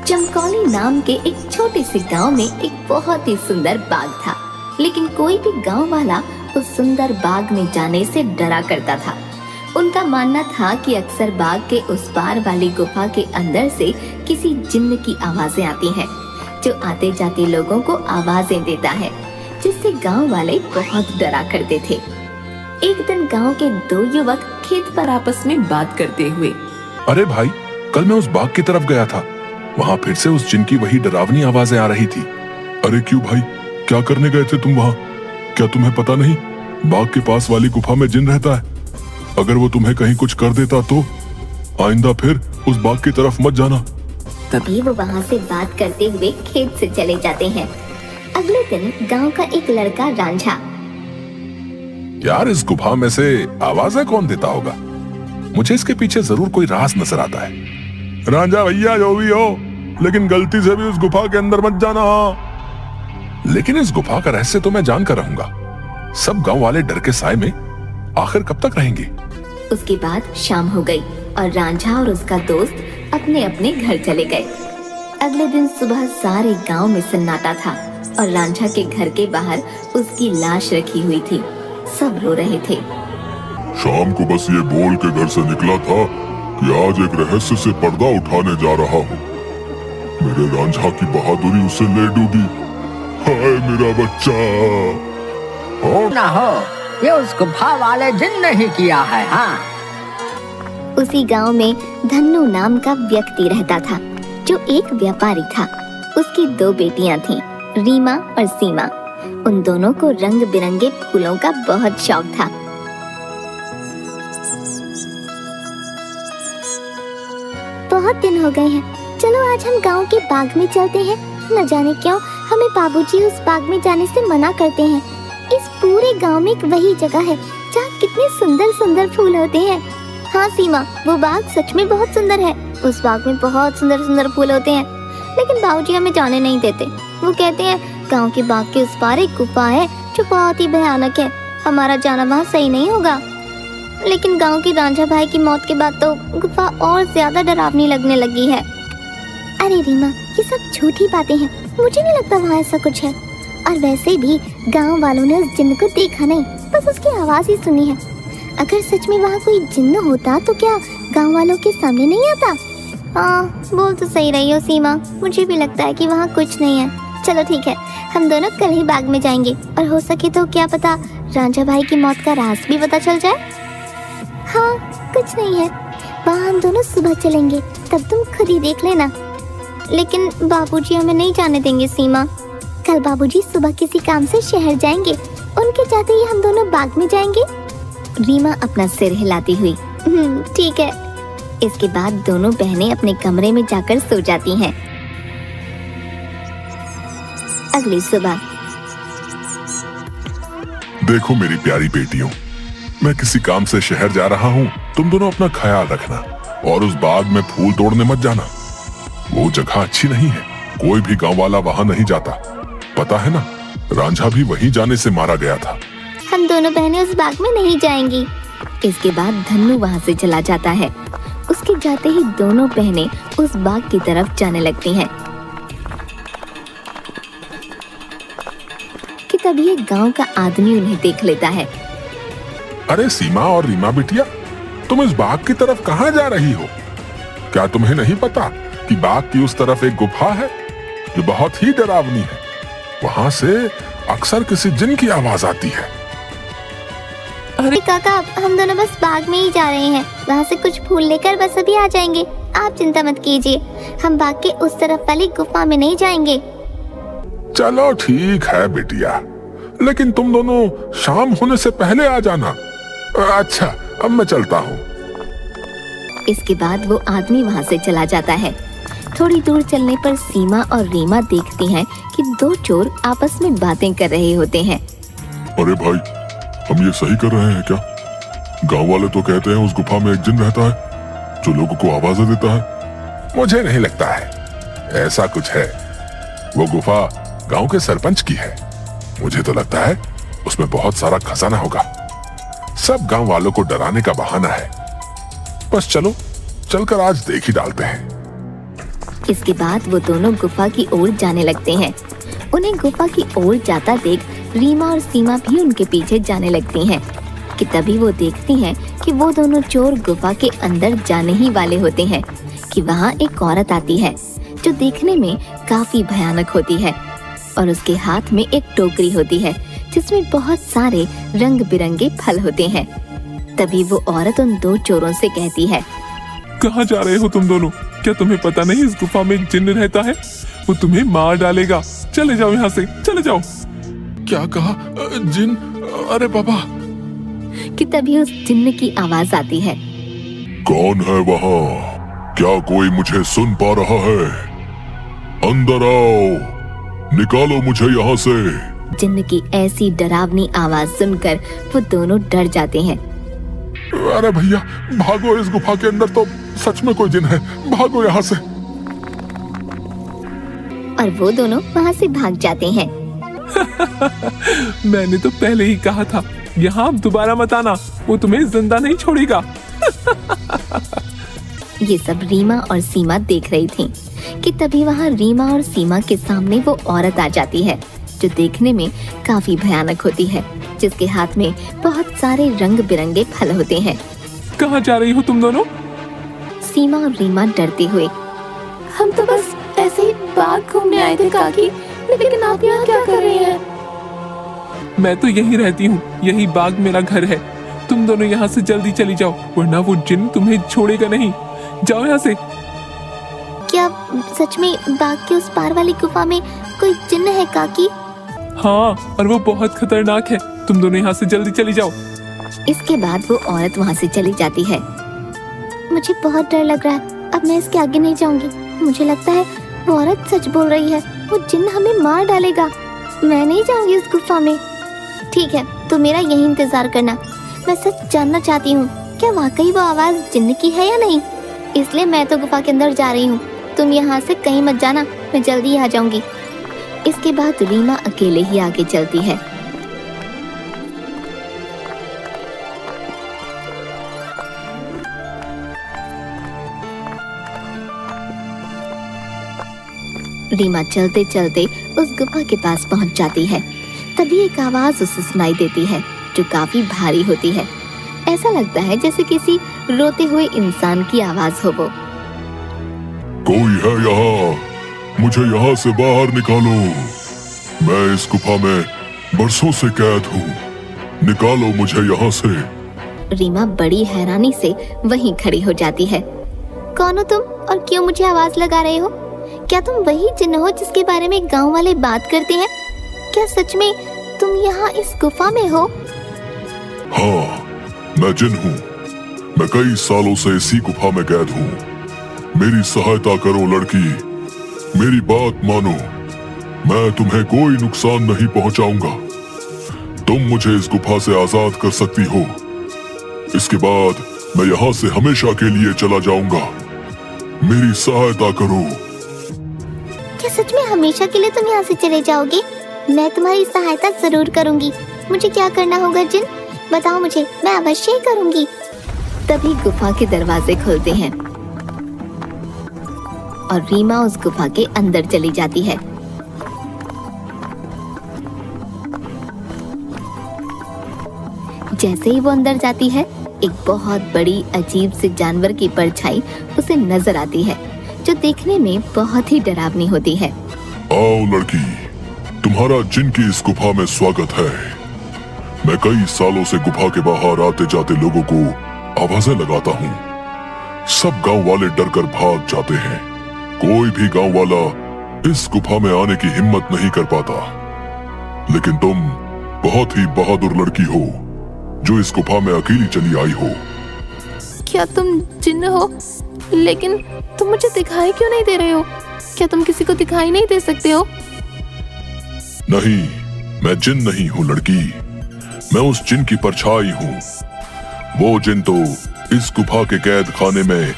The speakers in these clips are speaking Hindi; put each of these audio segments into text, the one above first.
चमकौली नाम के एक छोटे से गांव में एक बहुत ही सुंदर बाग था, लेकिन कोई भी गांव वाला उस सुंदर बाग में जाने से डरा करता था। उनका मानना था कि अक्सर बाग के उस पार वाली गुफा के अंदर से किसी जिन्न की आवाजें आती हैं, जो आते जाते लोगों को आवाजें देता है, जिससे गांव वाले बहुत डरा करते थे। एक दिन गांव के दो युवक खेत पर आपस में बात करते हुए, अरे भाई, कल मैं उस बाग की तरफ गया था, वहाँ फिर से उस जिन की वही डरावनी आवाजें आ रही थी। अरे क्यों भाई, क्या करने गए थे तुम वहाँ? क्या तुम्हें पता नहीं बाग के पास वाली गुफा में जिन रहता है? अगर वो तुम्हें कहीं कुछ कर देता तो आइंदा फिर उस बाग की तरफ मत जाना। तभी वो वहाँ से बात करते हुए खेत से चले जाते हैं। अगले दिन गांव का एक लड़का रांझा, यार इस गुफा में से आवाजें कौन देता होगा? मुझे इसके पीछे जरूर कोई राज नजर आता है। रांझा भैया, जो भी हो, लेकिन गलती से भी उस गुफा के अंदर मत जाना। लेकिन इस गुफा का रहस्य तो मैं जान कर रहूंगा। सब गांव वाले डर के साए में आखिर कब तक रहेंगे? उसके बाद शाम हो गई और रांझा और उसका दोस्त अपने अपने घर चले गए। अगले दिन सुबह सारे गांव में सन्नाटा था और रांझा के घर के बाहर उसकी लाश रखी हुई थी। सब रो रहे थे। शाम को बस ये बोल के घर से निकला था कि आज एक रहस्य से पर्दा उठाने जा रहा हूँ। मेरे रांझा की बहादुरी उसे ले डूबी। हाय मेरा बच्चा। ना हो, ये उस गुफा वाले जिन ने ही किया है। हाँ, उसी गांव में धन्नू नाम का व्यक्ति रहता था, जो एक व्यापारी था। उसकी दो बेटियां थीं, रीमा और सीमा। उन दोनों को रंग बिरंगे फूलों का बहुत शौक था। बहुत दिन हो गए हैं, चलो आज हम गांव के बाग में चलते हैं। न जाने क्यों हमें बाबूजी उस बाग में जाने से मना करते हैं। इस पूरे गांव में एक वही जगह है जहाँ कितने सुंदर सुंदर फूल होते हैं। हाँ सीमा, वो बाग सच में बहुत सुंदर है। उस बाग में बहुत सुंदर सुंदर फूल होते हैं, लेकिन बाबूजी हमें जाने नहीं देते। वो कहते हैं गांव के बाग के उस पार एक गुफा है जो बहुत ही भयानक है, हमारा जाना वहाँ सही नहीं होगा। लेकिन गांव की रांझा भाई की मौत के बाद तो गुफा और ज्यादा डरावनी लगने लगी है। अरे रीमा, ये सब झूठी बातें हैं, मुझे नहीं लगता वहाँ ऐसा कुछ है। और वैसे भी गांव वालों ने उस जिन्न को देखा नहीं, बस उसकी आवाज ही सुनी है। अगर सच में वहाँ कोई जिन्न होता तो क्या गांव वालों के सामने नहीं आता? हाँ, बोल तो सही रही हो सीमा, मुझे भी लगता है कि वहाँ कुछ नहीं है। चलो ठीक है, हम दोनों कल ही बाग में जाएंगे और हो सके तो क्या पता रांझा भाई की मौत का राज भी पता चल जाए। हाँ, कुछ नहीं है, वहाँ हम दोनों सुबह चलेंगे, तब तुम खुद ही देख लेना। लेकिन बाबूजी हमें नहीं जाने देंगे सीमा। कल बाबूजी सुबह किसी काम से शहर जाएंगे, उनके जाते ही हम दोनों बाग में जाएंगे। रीमा अपना सिर हिलाती हुई ठीक है। इसके बाद दोनों बहनें अपने कमरे में जाकर सो जाती हैं। अगली सुबह, देखो मेरी प्यारी बेटियों, मैं किसी काम से शहर जा रहा हूँ। तुम दोनों अपना ख्याल रखना और उस बाग में फूल तोड़ने मत जाना। वो जगह अच्छी नहीं है, कोई भी गांव वाला वहाँ नहीं जाता। पता है ना, रांझा भी वहीं जाने से मारा गया था। हम दोनों बहनें उस बाग में नहीं जाएंगी। इसके बाद धन्नू वहाँ से चला जाता है। उसके जाते ही दोनों बहनें उस बाग की तरफ जाने लगती हैं कि तभी एक गांव का आदमी उन्हें देख लेता है। अरे सीमा और रीमा बिटिया, तुम इस बाग की तरफ कहाँ जा रही हो? क्या तुम्हें नहीं पता कि बाग की उस तरफ एक गुफा है जो बहुत ही डरावनी है? वहाँ से अक्सर किसी जिन की आवाज आती है। अरे काका, हम दोनों बस बाग में ही जा रहे हैं, वहाँ से कुछ फूल लेकर बस अभी आ जाएंगे। आप चिंता मत कीजिए, हम बाग के उस तरफ वाली गुफा में नहीं जाएंगे। चलो ठीक है बिटिया, लेकिन तुम दोनों शाम होने से पहले आ जाना। अच्छा, अब मैं चलता हूँ। इसके बाद वो आदमी वहाँ से चला जाता है। थोड़ी दूर चलने पर सीमा और रीमा देखती हैं कि दो चोर आपस में बातें कर रहे होते हैं। अरे भाई, हम ये सही कर रहे हैं क्या? गांव वाले तो कहते हैं उस गुफा में एक जिन रहता है जो लोगों को आवाजें देता है। मुझे नहीं लगता है, ऐसा कुछ है। वो गुफा गांव के सरपंच की है। मुझे तो लगता है उसमें बहुत सारा खजाना होगा। सब गांव वालों को डराने का बहाना है। बस चलो, चलकर आज देख ही डालते हैं। इसके बाद वो दोनों गुफा की ओर जाने लगते हैं। उन्हें गुफा की ओर जाता देख रीमा और सीमा भी उनके पीछे जाने लगती हैं कि तभी वो देखती हैं कि वो दोनों चोर गुफा के अंदर जाने ही वाले होते हैं कि वहाँ एक औरत आती है जो देखने में काफी भयानक होती है और उसके हाथ में एक टोकरी होती है जिसमें बहुत सारे रंग बिरंगे फल होते हैं। तभी वो औरत उन दो चोरों से कहती है, कहाँ जा रहे हो तुम दोनों? क्या तुम्हें पता नहीं इस गुफा में एक जिन्न रहता है? वो तुम्हें मार डालेगा। चले जाओ यहाँ से, चले जाओ। क्या कहा? जिन? अरे बाबा! कि तभी उस जिन्न की आवाज आती है, कौन है वहाँ? क्या कोई मुझे सुन पा रहा है? अंदर आओ, निकालो मुझे यहाँ से। जिन्न की ऐसी डरावनी आवाज सुनकर वो दोनों डर जाते हैं। अरे भैया भागो, इस गुफा के अंदर तो सच में कोई जिन है, भागो यहाँ से। और वो दोनों वहाँ से भाग जाते हैं। मैंने तो पहले ही कहा था, यहाँ अब दोबारा मत आना, वो तुम्हें जिंदा नहीं छोड़ेगा। ये सब रीमा और सीमा देख रही थीं कि तभी वहाँ रीमा और सीमा के सामने वो औरत आ जाती है जो देखने में काफी भयानक होती है, जिसके हाथ में बहुत सारे रंग बिरंगे फल होते हैं। कहाँ जा रही हो तुम दोनों? सीमा और रीमा डरते हुए, हम तो बस ऐसे ही बाग घूमने आए थे काकी, लेकिन आप यहाँ क्या कर रहे हैं? मैं तो यहीं रहती हूँ, यही बाग मेरा घर है। तुम दोनों यहाँ से जल्दी चली जाओ, वरना वो जिन्न तुम्हें छोड़ेगा नहीं। जाओ यहाँ से। क्या सच में बाग के उस पार वाली गुफा में कोई जिन्न है काकी? हाँ, और वो बहुत खतरनाक है। तुम दोनों यहाँ से जल्दी चली जाओ। इसके बाद वो औरत वहाँ से चली जाती है। मुझे बहुत डर लग रहा है, अब मैं इसके आगे नहीं जाऊंगी। मुझे लगता है वो औरत सच बोल रही है, वो जिन्न हमें मार डालेगा। मैं नहीं जाऊंगी इस गुफा में। ठीक है, तो मेरा यही इंतजार करना। मैं सच जानना चाहती हूँ, क्या वाकई वो आवाज जिन्न की है या नहीं? इसलिए मैं तो गुफा के अंदर जा रही हूँ। तुम यहाँ से कहीं मत जाना, मैं जल्दी ही आ जाऊंगी। इसके बाद रीमा अकेले ही आगे चलती है। रीमा चलते चलते उस गुफा के पास पहुंच जाती है। तभी एक आवाज उसे सुनाई देती है जो काफी भारी होती है। ऐसा लगता है जैसे किसी रोते हुए इंसान की आवाज हो वो। कोई है यहाँ? मुझे यहाँ से बाहर निकालो। मैं इस गुफा में बरसों से कैद हूँ, निकालो मुझे यहाँ से। रीमा बड़ी हैरानी से वहीं खड़ी हो जाती है। कौन हो तुम और क्यों मुझे आवाज लगा रहे हो? क्या तुम वही जिन्न हो जिसके बारे में गांव वाले बात करते हैं? क्या सच में तुम यहाँ इस गुफा में हो? हाँ, मैं जिन हूँ। मैं कई सालों से इसी गुफा में कैद हूँ। मेरी सहायता करो लड़की, मेरी बात मानो। मैं तुम्हें कोई नुकसान नहीं पहुंचाऊंगा। तुम मुझे इस गुफा से आजाद कर सकती हो। इसके बाद मैं यहाँ से हमेशा के लिए चला जाऊंगा। मेरी सहायता करो। क्या सच में हमेशा के लिए तुम यहाँ से चले जाओगे? मैं तुम्हारी सहायता जरूर करूंगी। मुझे क्या करना होगा जिन? बताओ मुझे, मैं अवश्य ही करूंगी। तभी गुफा के दरवाजे खुलते हैं और रीमा उस गुफा के अंदर चली जाती है। जैसे ही वो अंदर जाती है, एक बहुत बड़ी अजीब से जानवर की परछाई उसे नजर आती है जो देखने में बहुत ही डरावनी होती है। आओ लड़की, तुम्हारा जिन की इस गुफा में स्वागत है। मैं कई सालों से गुफा के बाहर आते जाते लोगों को आवाजें लगाता हूँ। सब गांव वाले डर कर भाग जाते हैं। कोई भी गांव वाला इस गुफा में आने की हिम्मत नहीं कर पाता। लेकिन तुम बहुत ही बहादुर लड़की हो जो इस गुफा में अकेली चली आई हो। क्या तुम जिन्न हो? लेकिन तुम मुझे दिखाई क्यों नहीं दे रहे हो? क्या तुम किसी को दिखाई नहीं दे सकते हो? नहीं, मैं जिन नहीं हूँ लड़की। मैं उस जिन की परछाई हूँ। वो जिन तो इस गुफा के कैद खाने में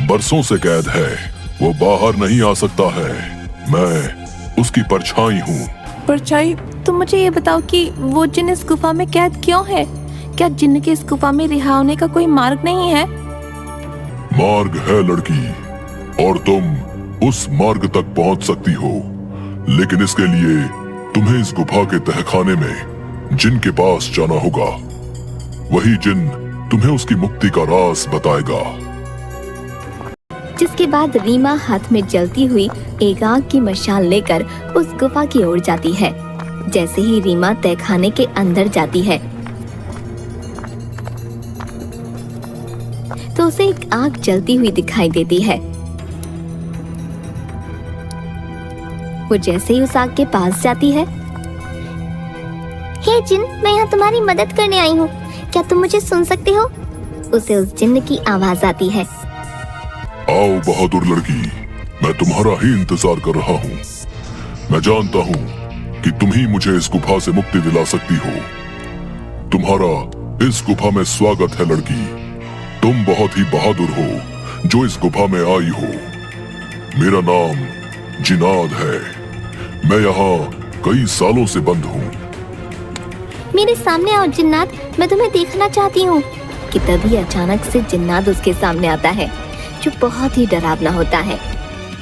बरसों से कैद है। वो बाहर नहीं आ सकता है। मैं उसकी परछाई हूँ। परछाई? तुम मुझे ये बताओ कि वो जिन इस गुफा में कैद क्यों है? क्या जिन्न के इस गुफा में रिहा होने का कोई मार्ग नहीं है? मार्ग है लड़की, और तुम उस मार्ग तक पहुंच सकती हो, लेकिन इसके लिए तुम्हें इस गुफा के तहखाने में जिन के पास जाना होगा। वही जिन तुम्हें उसकी मुक्ति का राज बताएगा। जिसके बाद रीमा हाथ में जलती हुई एक आग की मशाल लेकर उस गुफा की ओर जाती है। जैसे ही रीमा तहखाने के अंदर जाती है तो उसे एक आग जलती हुई दिखाई देती है। वो जैसे ही उस आग के पास जाती है, हे जिन, मैं यहाँ तुम्हारी मदद करने आई हूँ, क्या तुम मुझे सुन सकते हो? उसे उस जिन्न की आवाज आती है। आओ बहादुर लड़की, मैं तुम्हारा ही इंतजार कर रहा हूँ। मैं जानता हूँ कि तुम ही मुझे इस गुफा से मुक्ति दिला सकती हो। तुम्हारा इस गुफा में स्वागत है लड़की। तुम बहुत ही बहादुर हो जो इस गुफा में आई हो। मेरा नाम जिनाद है। मैं यहाँ कई सालों से बंद हूँ। मेरे सामने आओ जिन्नात, मैं तुम्हें देखना चाहती हूँ। कि तभी अचानक से जिन्नात उसके सामने आता है, जो बहुत ही डरावना होता है।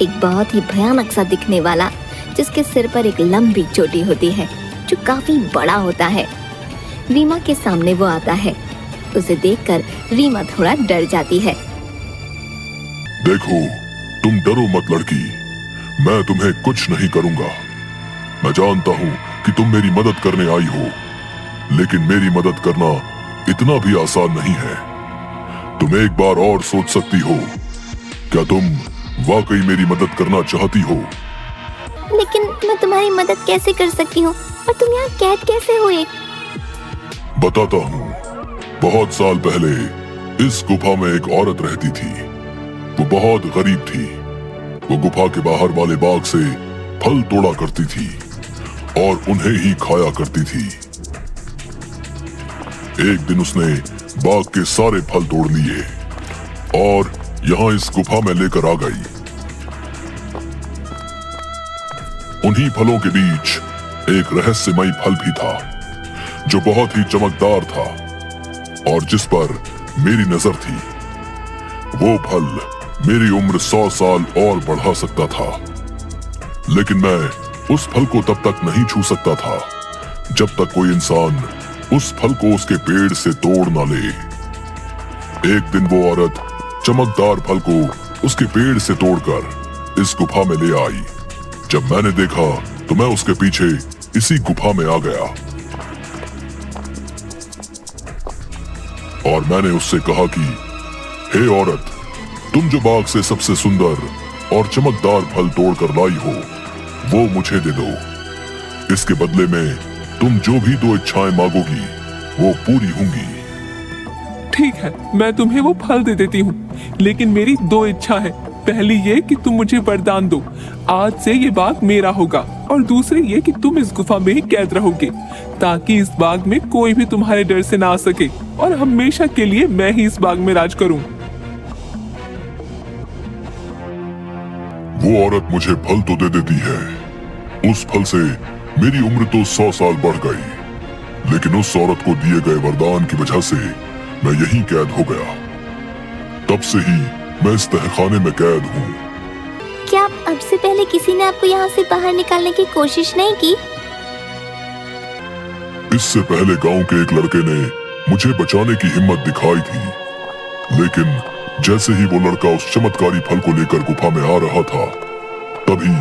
एक बहुत ही भयानक सा दिखने वाला, जिसके सिर पर एक लंबी चोटी होती है जो काफी बड़ा होता है। रीमा के सामने वो आता है। उसे देखकर रीमा थोड़ा डर जाती है। देखो, तुम डरो मत लड़की, मैं तुम्हें कुछ नहीं करूंगा। मैं जानता हूँ कि तुम मेरी मदद करने आई हो, लेकिन मेरी मदद करना इतना भी आसान नहीं है। तुम एक बार और सोच सकती हो। क्या तुम वाकई मेरी मदद करना चाहती हो? लेकिन मैं तुम्हारी मदद कैसे कर सकती हूँ, और तुम यहाँ कैद कैसे हुए? बताता हूँ। बहुत साल पहले इस गुफा में एक औरत रहती थी। वो बहुत गरीब थी। वो गुफा के बाहर वाले बाग से फल तोड़ा करती थी और उन्हें ही खाया करती थी। एक दिन उसने बाग के सारे फल तोड़ लिए और यहाँ इस गुफा में लेकर आ गई। उन्हीं फलों के बीच एक रहस्यमयी फल भी था, जो बहुत ही चमकदार था और जिस पर मेरी नजर थी। वो फल मेरी उम्र 100 साल और बढ़ा सकता था, लेकिन मैं उस फल को तब तक नहीं छू सकता था जब तक कोई इंसान उस फल को उसके पेड़ से तोड़ ना ले। एक दिन वो औरत चमकदार फल को उसके पेड़ से तोड़कर इस गुफा में ले आई। जब मैंने देखा तो मैं उसके पीछे इसी गुफा में आ गया और मैंने उससे कहा कि हे औरत, तुम जो बाग से सबसे सुंदर और चमकदार फल तोड़कर लाई हो, वो मुझे दे दो। इसके बदले में तुम जो भी 2 इच्छाएं मांगोगी वो पूरी होंगी। ठीक है, मैं तुम्हें वो फल दे देती हूँ, लेकिन मेरी 2 इच्छा है। पहली ये कि तुम मुझे वरदान दो, आज से ये बाग मेरा होगा, और दूसरी ये कि तुम इस गुफा में ही कैद रहोगे, ताकि इस बाग में कोई भी तुम्हारे डर से ना आ सके, और हमेशा के लिए मैं ही इस बाग में राज करूं। वो औरत मुझे फल तो दे देती है। उस फल से मेरी उम्र तो 100 साल बढ़ गई, लेकिन उस औरत को दिए गए वरदान की वजह से मैं यहीं कैद हो गया। तब से ही मैं इस तहखाने में कैद हूँ। क्या अब से पहले किसी ने आपको यहाँ से बाहर निकालने की कोशिश नहीं की? इससे पहले गांव के एक लड़के ने मुझे बचाने की हिम्मत दिखाई थी, लेकिन जैसे ही वो लड़का उस चमत्कारी फल को लेकर गुफा में आ रहा था, तभी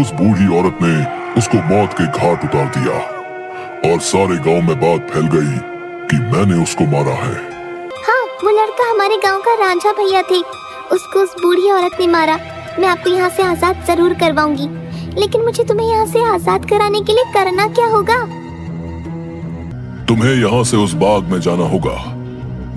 उस बूढ़ी औरत ने उसको मौत के घाट उतार दिया और सारे गांव में बात फैल गई कि मैंने उसको मारा है। हाँ, वो लड़का हमारे गांव का रांझा भैया थे। उसको उस बूढ़ी औरत ने मारा। मैं आपको यहाँ से आजाद जरूर करवाऊंगी, लेकिन मुझे तुम्हें यहाँ से आजाद कराने के लिए करना क्या होगा? तुम्हें यहाँ से उस बाग में जाना होगा।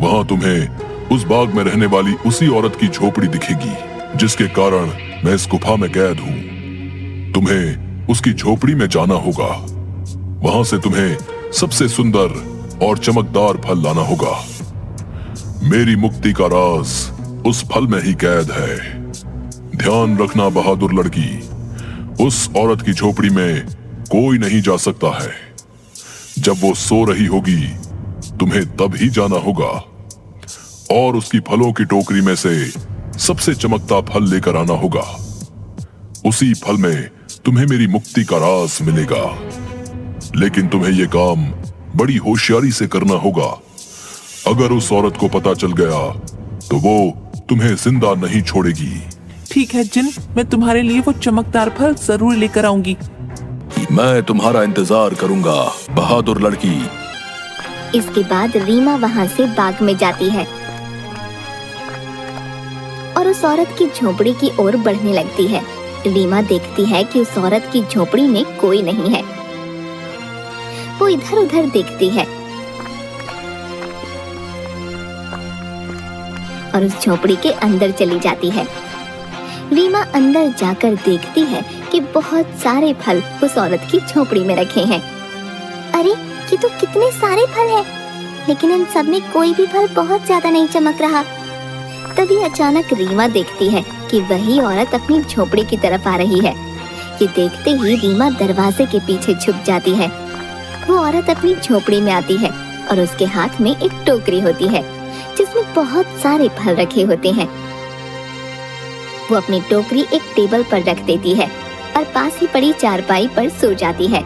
वहाँ तुम्हें उस बाग में रहने वाली उसी औरत की झोपड़ी दिखेगी, जिसके कारण मैं इस गुफा में कैद हूँ। तुम्हें उसकी झोपड़ी में जाना होगा। वहां से तुम्हें सबसे सुंदर और चमकदार फल लाना होगा। मेरी मुक्ति का राज उस फल में ही कैद है। ध्यान रखना बहादुर लड़की, उस औरत की झोपड़ी में कोई नहीं जा सकता है। जब वो सो रही होगी, तुम्हें तब ही जाना होगा और उसकी फलों की टोकरी में से सबसे चमकता फल लेकर आना होगा। उसी फल में तुम्हें मेरी मुक्ति का राज मिलेगा। लेकिन तुम्हें यह काम बड़ी होशियारी से करना होगा। अगर उस औरत को पता चल गया तो वो तुम्हें जिंदा नहीं छोड़ेगी। ठीक है जिन, मैं तुम्हारे लिए वो चमकदार फल जरूर लेकर आऊंगी। मैं तुम्हारा इंतजार करूंगा, बहादुर लड़की। इसके बाद रीमा वहाँ से बाग में जाती है और उस औरत की झोपड़ी की ओर बढ़ने लगती है। रीमा देखती है कि उस औरत की झोपड़ी में कोई नहीं है। वो इधर उधर देखती है और उस झोपड़ी के अंदर चली जाती है। रीमा अंदर जाकर देखती है कि बहुत सारे फल उस औरत की झोपड़ी में रखे हैं। अरे ये तो कितने सारे फल हैं, लेकिन इन सब में कोई भी फल बहुत ज्यादा नहीं चमक रहा। तभी अचानक रीमा देखती है कि वही औरत अपनी झोपड़ी की तरफ आ रही है। ये देखते ही रीमा दरवाजे के पीछे छुप जाती है। वो औरत अपनी झोपड़ी में आती है और उसके हाथ में एक टोकरी होती है जिसमें बहुत सारे फल रखे होते हैं। वो अपनी टोकरी एक टेबल पर रख देती है और पास ही पड़ी चारपाई पर सो जाती है।